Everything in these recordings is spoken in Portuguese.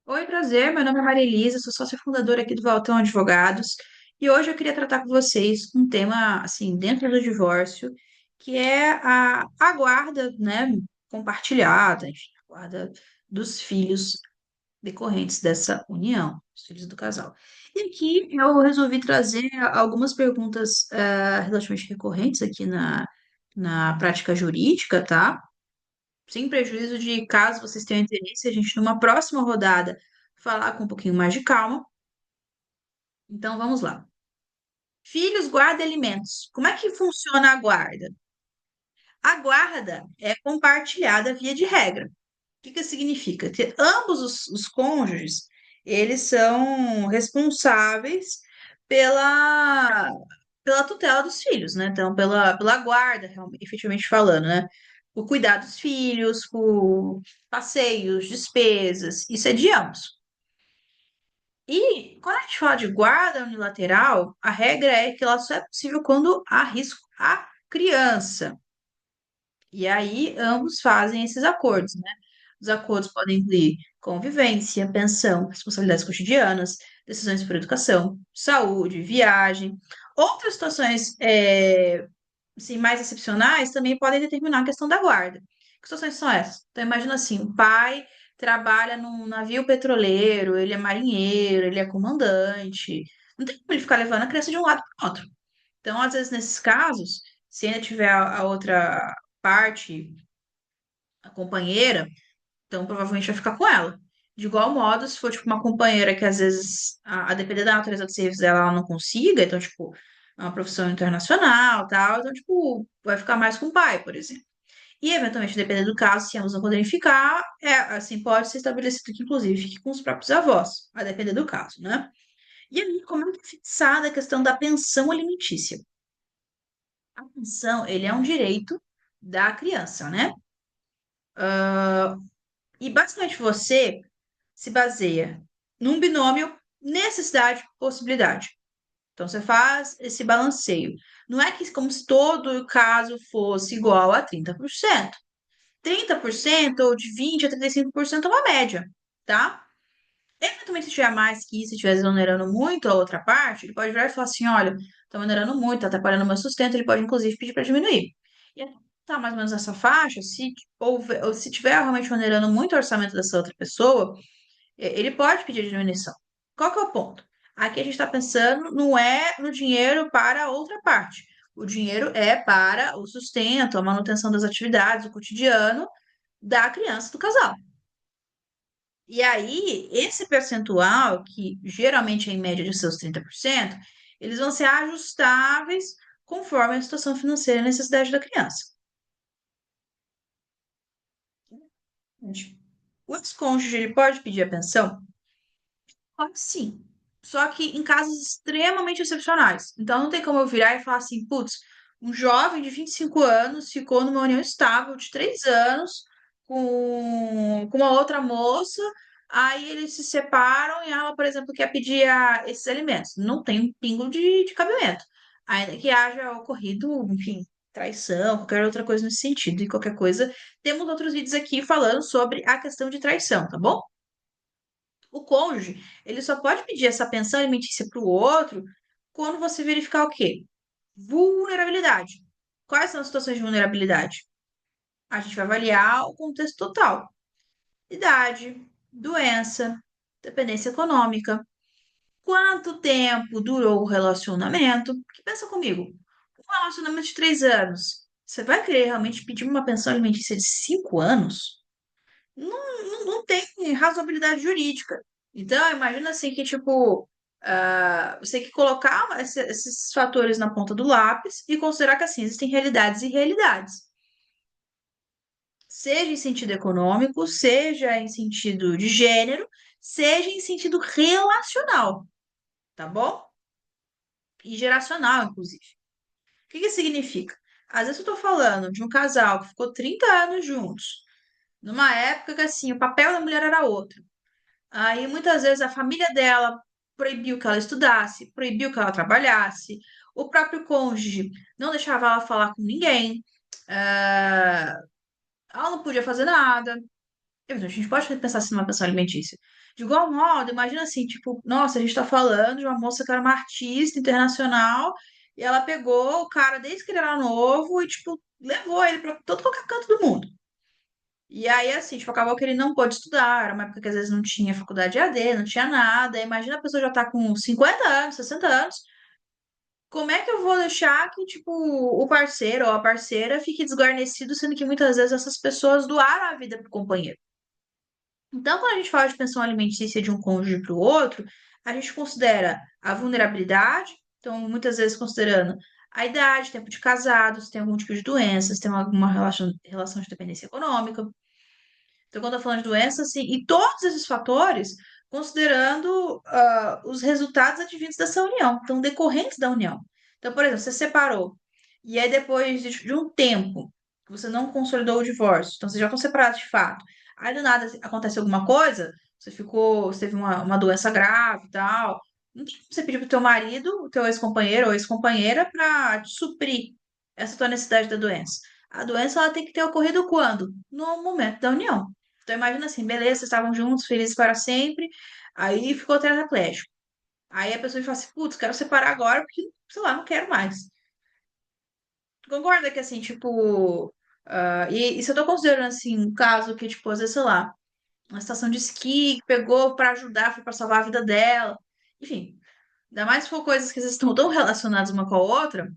Oi, prazer. Meu nome é Maria Elisa, sou sócia fundadora aqui do Valtão Advogados e hoje eu queria tratar com vocês um tema, assim, dentro do divórcio, que é a guarda, né, compartilhada, enfim, a guarda dos filhos decorrentes dessa união, os filhos do casal. E aqui eu resolvi trazer algumas perguntas relativamente recorrentes aqui na prática jurídica, tá? Sem prejuízo de caso vocês tenham interesse, a gente numa próxima rodada falar com um pouquinho mais de calma. Então vamos lá. Filhos guarda alimentos. Como é que funciona a guarda? A guarda é compartilhada via de regra. O que que significa? Que ambos os cônjuges, eles são responsáveis pela, pela tutela dos filhos, né? Então, pela guarda, efetivamente falando, né? Por cuidar dos filhos, por passeios, despesas, isso é de ambos. E quando a gente fala de guarda unilateral, a regra é que ela só é possível quando há risco à criança. E aí ambos fazem esses acordos, né? Os acordos podem incluir convivência, pensão, responsabilidades cotidianas, decisões por educação, saúde, viagem. Outras situações assim, mais excepcionais também podem determinar a questão da guarda. Que situações são essas? Então, imagina assim, o pai trabalha num navio petroleiro, ele é marinheiro, ele é comandante. Não tem como ele ficar levando a criança de um lado para o outro. Então, às vezes, nesses casos, se ainda tiver a outra parte, a companheira, então provavelmente vai ficar com ela. De igual modo, se for tipo uma companheira que às vezes, a depender da natureza do serviço dela, ela não consiga, então, tipo, é uma profissão internacional, tal, então, tipo, vai ficar mais com o pai, por exemplo. E, eventualmente, dependendo do caso, se ambos não poderem ficar, assim, pode ser estabelecido que, inclusive, fique com os próprios avós, a depender do caso, né? E aí, como é que é fixada a questão da pensão alimentícia? A pensão, ele é um direito da criança, né? E, basicamente, você se baseia num binômio necessidade-possibilidade. Então, você faz esse balanceio. Não é que como se todo o caso fosse igual a 30%. 30% ou de 20% a 35% é uma média, tá? Eventualmente, se tiver mais que isso, se estiver exonerando muito a outra parte, ele pode virar e falar assim: olha, estou onerando muito, está atrapalhando o meu sustento, ele pode, inclusive, pedir para diminuir. E aí, tá mais ou menos nessa faixa, se houver, ou se tiver realmente onerando muito o orçamento dessa outra pessoa, ele pode pedir diminuição. Qual que é o ponto? Aqui a gente está pensando não é no dinheiro para a outra parte. O dinheiro é para o sustento, a manutenção das atividades, o cotidiano da criança do casal. E aí, esse percentual, que geralmente é em média de seus 30%, eles vão ser ajustáveis conforme a situação financeira e a necessidade da criança. O ex-cônjuge ele pode pedir a pensão? Pode sim. Só que em casos extremamente excepcionais. Então não tem como eu virar e falar assim, putz, um jovem de 25 anos ficou numa união estável de 3 anos com uma outra moça, aí eles se separam e ela, por exemplo, quer pedir esses alimentos. Não tem um pingo de cabimento. Ainda que haja ocorrido, enfim, traição, qualquer outra coisa nesse sentido. E qualquer coisa, temos outros vídeos aqui falando sobre a questão de traição, tá bom? O cônjuge, ele só pode pedir essa pensão alimentícia para o outro quando você verificar o quê? Vulnerabilidade. Quais são as situações de vulnerabilidade? A gente vai avaliar o contexto total. Idade, doença, dependência econômica, quanto tempo durou o relacionamento. Porque pensa comigo, um relacionamento de 3 anos, você vai querer realmente pedir uma pensão alimentícia de 5 anos? Não tem razoabilidade jurídica. Então, imagina assim que, tipo, você tem que colocar esses fatores na ponta do lápis e considerar que, assim, existem realidades e realidades. Seja em sentido econômico, seja em sentido de gênero, seja em sentido relacional, tá bom? E geracional, inclusive. O que que significa? Às vezes eu tô falando de um casal que ficou 30 anos juntos, numa época que, assim, o papel da mulher era outro. Aí muitas vezes a família dela proibiu que ela estudasse, proibiu que ela trabalhasse, o próprio cônjuge não deixava ela falar com ninguém, ela não podia fazer nada. A gente pode pensar assim numa pensão alimentícia. De igual modo, imagina assim, tipo, nossa, a gente tá falando de uma moça que era uma artista internacional e ela pegou o cara desde que ele era novo e, tipo, levou ele pra todo qualquer canto do mundo. E aí, assim, tipo, acabou que ele não pôde estudar, era uma época que às vezes não tinha faculdade EAD, não tinha nada. Imagina a pessoa já tá com 50 anos, 60 anos, como é que eu vou deixar que, tipo, o parceiro ou a parceira fique desguarnecido, sendo que muitas vezes essas pessoas doaram a vida pro companheiro? Então, quando a gente fala de pensão alimentícia de um cônjuge para o outro, a gente considera a vulnerabilidade, então, muitas vezes considerando a idade, tempo de casado, se tem algum tipo de doença, se tem alguma relação de dependência econômica. Então, quando eu tô falando de doença, assim, e todos esses fatores, considerando os resultados advindos dessa união, então, decorrentes da união. Então, por exemplo, você separou, e aí depois de um tempo que você não consolidou o divórcio, então vocês já estão separados de fato, aí do nada acontece alguma coisa, você teve uma doença grave e tal, não tem como você pedir pro teu marido, o teu ex-companheiro ou ex-companheira para te suprir essa tua necessidade da doença. A doença ela tem que ter ocorrido quando? No momento da união. Então imagina assim, beleza, vocês estavam juntos, felizes para sempre, aí ficou tetraplégico. Aí a pessoa fala assim, putz, quero separar agora porque, sei lá, não quero mais. Tu concorda que assim, tipo, e se eu tô considerando assim, um caso que, tipo, às vezes, sei lá, uma estação de esqui que pegou para ajudar, foi para salvar a vida dela. Enfim, ainda mais se for coisas que às vezes estão tão relacionadas uma com a outra,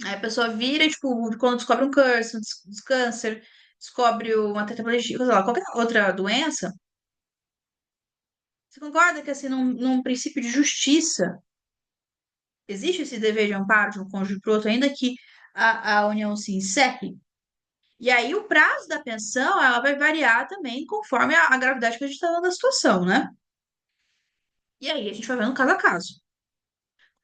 aí a pessoa vira e, tipo, quando descobre um câncer, câncer, descobre uma tetraplegia, sei lá, qualquer outra doença. Você concorda que, assim, num princípio de justiça, existe esse dever de amparo de um cônjuge para o outro, ainda que a união se encerre? E aí o prazo da pensão, ela vai variar também conforme a gravidade que a gente está dando da situação, né? E aí a gente vai vendo caso a caso.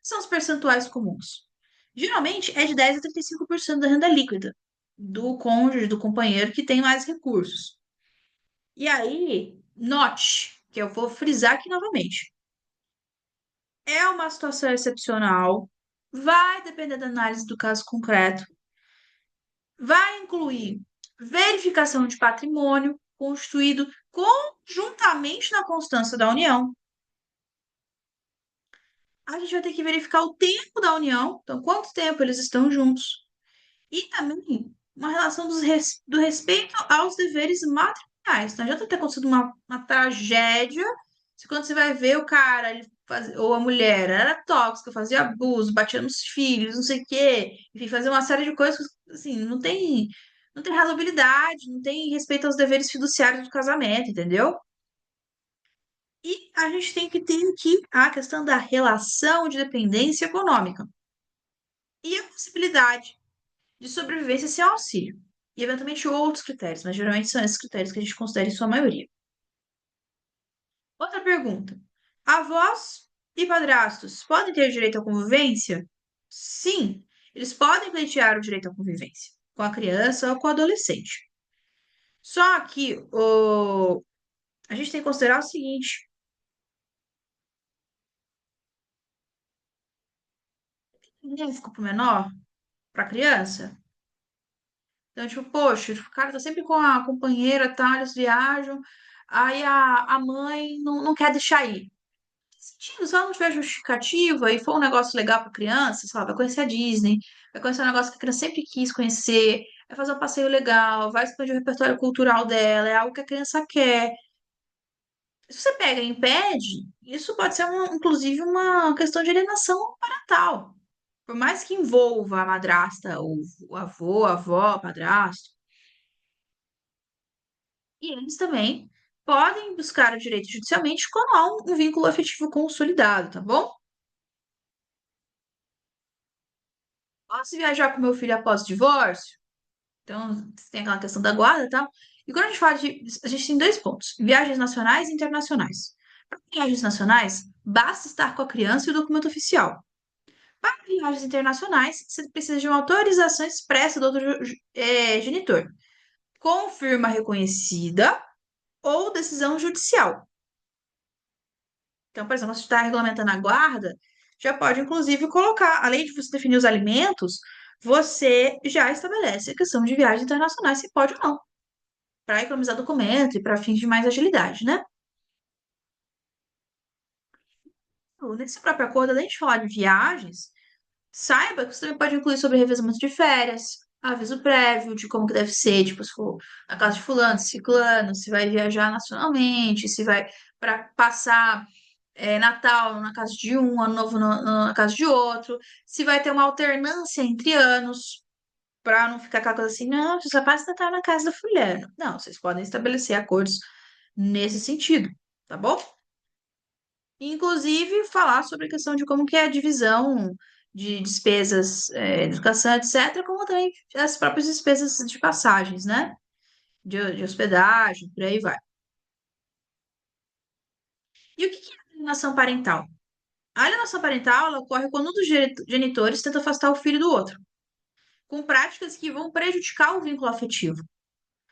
São os percentuais comuns. Geralmente é de 10 a 35% da renda líquida do cônjuge, do companheiro que tem mais recursos. E aí, note, que eu vou frisar aqui novamente. É uma situação excepcional, vai depender da análise do caso concreto, vai incluir verificação de patrimônio constituído conjuntamente na constância da união. A gente vai ter que verificar o tempo da união, então quanto tempo eles estão juntos. E também uma relação do respeito aos deveres matrimoniais. Não adianta ter acontecido uma tragédia, se quando você vai ver o cara, ou a mulher, era tóxica, fazia abuso, batia nos filhos, não sei o quê, enfim, fazia uma série de coisas que, assim, não tem razoabilidade, não tem respeito aos deveres fiduciários do casamento, entendeu? E a gente tem que ter aqui a questão da relação de dependência econômica e a possibilidade de sobrevivência sem auxílio. E, eventualmente, outros critérios, mas geralmente são esses critérios que a gente considera em sua maioria. Outra pergunta: avós e padrastos podem ter direito à convivência? Sim, eles podem pleitear o direito à convivência com a criança ou com o adolescente. Só que a gente tem que considerar o seguinte: benéfico para o menor, para a criança. Então, tipo, poxa, o cara tá sempre com a companheira, tá, eles viajam, aí a mãe não quer deixar ir. Sentido, se ela não tiver justificativa e for um negócio legal para criança, sei lá, vai conhecer a Disney, vai conhecer um negócio que a criança sempre quis conhecer, vai fazer um passeio legal, vai expandir o repertório cultural dela, é algo que a criança quer. Se você pega e impede, isso pode ser, inclusive, uma questão de alienação parental. Por mais que envolva a madrasta, o avô, a avó, padrasto, e eles também podem buscar o direito judicialmente quando há um vínculo afetivo consolidado, tá bom? Posso viajar com meu filho após o divórcio? Então, tem aquela questão da guarda e tal. E quando a gente fala de. A gente tem dois pontos: viagens nacionais e internacionais. Para viagens nacionais, basta estar com a criança e o documento oficial. Para viagens internacionais, você precisa de uma autorização expressa do outro genitor, com firma reconhecida ou decisão judicial. Então, por exemplo, se está regulamentando a guarda, já pode, inclusive, colocar, além de você definir os alimentos, você já estabelece a questão de viagens internacionais, se pode ou não. para economizar documento e para fins de mais agilidade, né? Nesse próprio acordo, além de falar de viagens, saiba que você também pode incluir sobre revezamento de férias, aviso prévio de como que deve ser, tipo, se for na casa de fulano, ciclano, se vai viajar nacionalmente, se vai para passar Natal na casa de um, Ano Novo na casa de outro, se vai ter uma alternância entre anos, para não ficar aquela coisa assim, não, você só passa Natal na casa do fulano. Não, vocês podem estabelecer acordos nesse sentido, tá bom? Inclusive, falar sobre a questão de como que é a divisão de despesas, de educação, etc., como também as próprias despesas de passagens, né? De hospedagem, por aí vai. E o que que é alienação parental? A alienação parental, ela ocorre quando um dos genitores tenta afastar o filho do outro, com práticas que vão prejudicar o vínculo afetivo.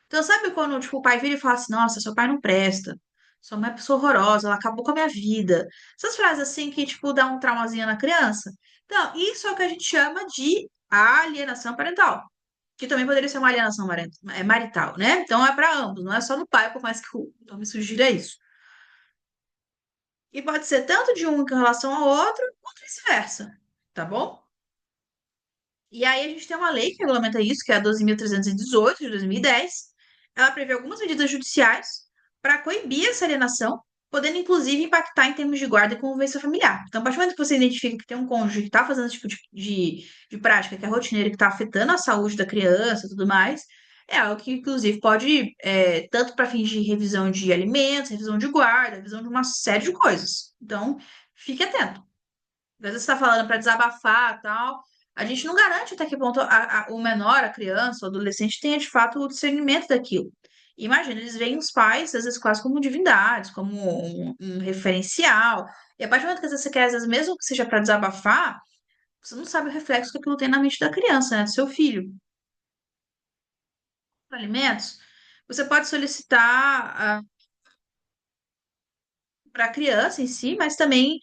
Então, sabe quando, tipo, o pai vira e fala assim, nossa, seu pai não presta, sua mãe é uma pessoa horrorosa, ela acabou com a minha vida. Essas frases assim que, tipo, dá um traumazinho na criança. Então, isso é o que a gente chama de alienação parental, que também poderia ser uma alienação marital, né? Então, é para ambos, não é só no pai, por mais que o nome sugira isso. E pode ser tanto de um com relação ao outro, quanto vice-versa, tá bom? E aí a gente tem uma lei que regulamenta isso, que é a 12.318 de 2010. Ela prevê algumas medidas judiciais para coibir essa alienação, podendo inclusive impactar em termos de guarda e convivência familiar. Então, a partir do momento que você identifica que tem um cônjuge que está fazendo esse tipo de prática que é rotineira, que está afetando a saúde da criança e tudo mais, é algo que, inclusive, pode, tanto para fins de revisão de alimentos, revisão de guarda, revisão de uma série de coisas. Então, fique atento. Às vezes você está falando para desabafar tal. A gente não garante até que ponto o menor, a criança, o adolescente, tenha de fato o discernimento daquilo. Imagina, eles veem os pais, às vezes, quase como divindades, como um referencial. E a partir do momento que às vezes, você quer, às vezes, mesmo que seja para desabafar, você não sabe o reflexo que aquilo tem na mente da criança, né, do seu filho. Alimentos, você pode solicitar para a criança em si, mas também,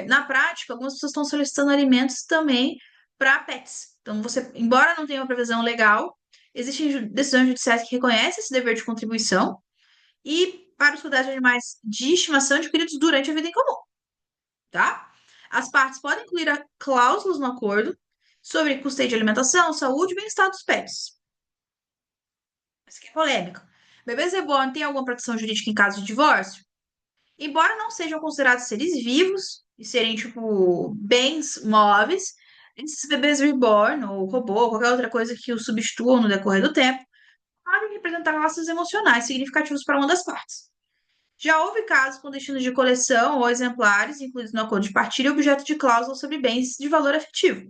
na prática, algumas pessoas estão solicitando alimentos também para pets. Então, você, embora não tenha uma previsão legal, existem decisões judiciais que reconhecem esse dever de contribuição e para os cuidados de animais de estimação adquiridos durante a vida em comum, tá? As partes podem incluir cláusulas no acordo sobre custeio de alimentação, saúde e bem-estar dos pets. Isso aqui é polêmico. Bebês reborn têm alguma proteção jurídica em caso de divórcio? Embora não sejam considerados seres vivos e serem, tipo, bens móveis, esses bebês reborn, ou robô, ou qualquer outra coisa que o substituam no decorrer do tempo, podem representar laços emocionais significativos para uma das partes. Já houve casos com destino de coleção ou exemplares, incluídos no acordo de partilha, objeto de cláusula sobre bens de valor afetivo.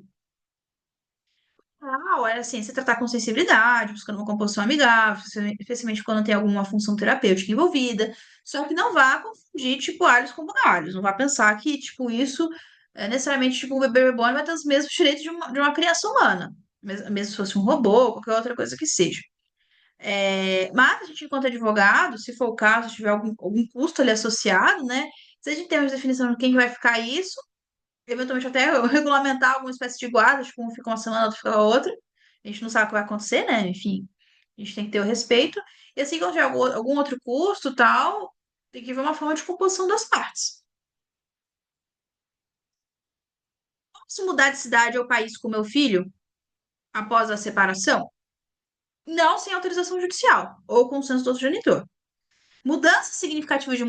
É assim, se tratar com sensibilidade, buscando uma composição amigável, especialmente quando tem alguma função terapêutica envolvida. Só que não vá confundir, tipo, alhos com bugalhos. Não vá pensar que, tipo, isso é necessariamente, tipo, um bebê reborn vai ter os mesmos direitos de uma criança humana. Mesmo se fosse um robô, qualquer outra coisa que seja. Mas a gente, enquanto advogado, se for o caso, se tiver algum custo ali associado, né? Seja em termos de definição de quem que vai ficar isso, eventualmente até regulamentar alguma espécie de guarda, tipo, um fica uma semana, outro fica outra. A gente não sabe o que vai acontecer, né? Enfim, a gente tem que ter o respeito. E assim, quando tiver algum outro custo, tal, tem que ver uma forma de composição das partes. Se mudar de cidade ou país com meu filho após a separação, não sem autorização judicial ou consenso do outro genitor. Mudanças significativas de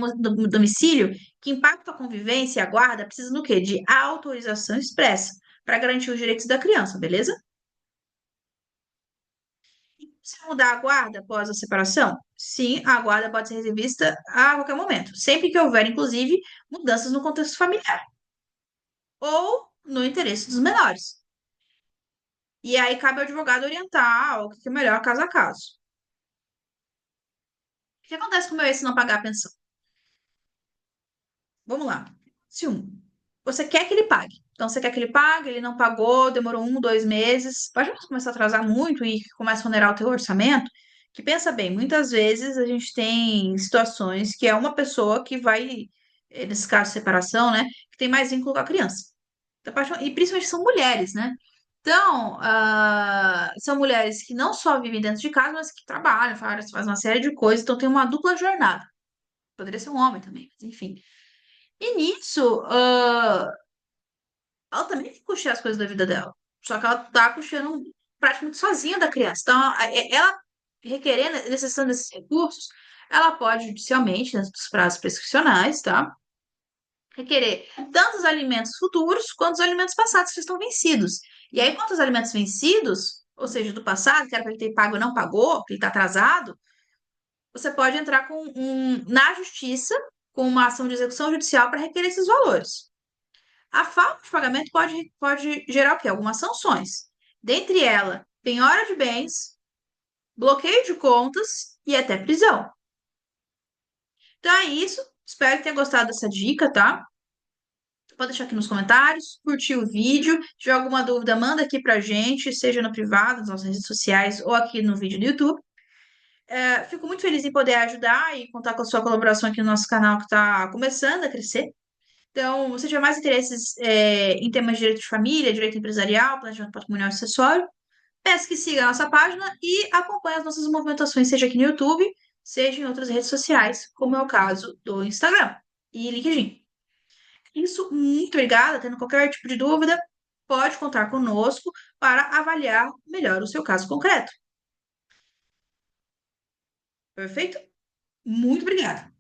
domicílio que impactam a convivência e a guarda precisa do quê? De autorização expressa para garantir os direitos da criança, beleza? Se mudar a guarda após a separação, sim, a guarda pode ser revista a qualquer momento, sempre que houver, inclusive, mudanças no contexto familiar ou no interesse dos menores. E aí cabe ao advogado orientar o que é melhor caso a caso. O que acontece com o meu ex se não pagar a pensão? Vamos lá. Se você quer que ele pague. Então, você quer que ele pague, ele não pagou, demorou 1, 2 meses. Pode começar a atrasar muito e começa a onerar o teu orçamento. Que pensa bem, muitas vezes a gente tem situações que é uma pessoa que vai, nesse caso, separação, né? Que tem mais vínculo com a criança. Então, e principalmente são mulheres, né? Então, são mulheres que não só vivem dentro de casa, mas que trabalham, fazem uma série de coisas, então tem uma dupla jornada. Poderia ser um homem também, mas enfim. E nisso, ela também tem que custear as coisas da vida dela. Só que ela tá custeando praticamente sozinha da criança. Então, ela requerendo, necessitando desses recursos, ela pode judicialmente, dentro dos prazos prescricionais, tá? Requerer tanto os alimentos futuros quanto os alimentos passados que estão vencidos. E aí, quanto os alimentos vencidos, ou seja, do passado, que era para ele ter pago e não pagou, que ele está atrasado, você pode entrar na justiça com uma ação de execução judicial para requerer esses valores. A falta de pagamento pode gerar o quê? Algumas sanções. Dentre elas, penhora de bens, bloqueio de contas e até prisão. Então é isso. Espero que tenha gostado dessa dica, tá? Pode deixar aqui nos comentários, curtir o vídeo. Se tiver alguma dúvida, manda aqui pra gente, seja no privado, nas nossas redes sociais ou aqui no vídeo do YouTube. Fico muito feliz em poder ajudar e contar com a sua colaboração aqui no nosso canal que está começando a crescer. Então, se tiver mais interesses em temas de direito de família, direito empresarial, planejamento patrimonial e acessório, peço que siga a nossa página e acompanhe as nossas movimentações, seja aqui no YouTube, seja em outras redes sociais, como é o caso do Instagram e LinkedIn. Isso, muito obrigada. Tendo qualquer tipo de dúvida, pode contar conosco para avaliar melhor o seu caso concreto. Perfeito? Muito obrigada.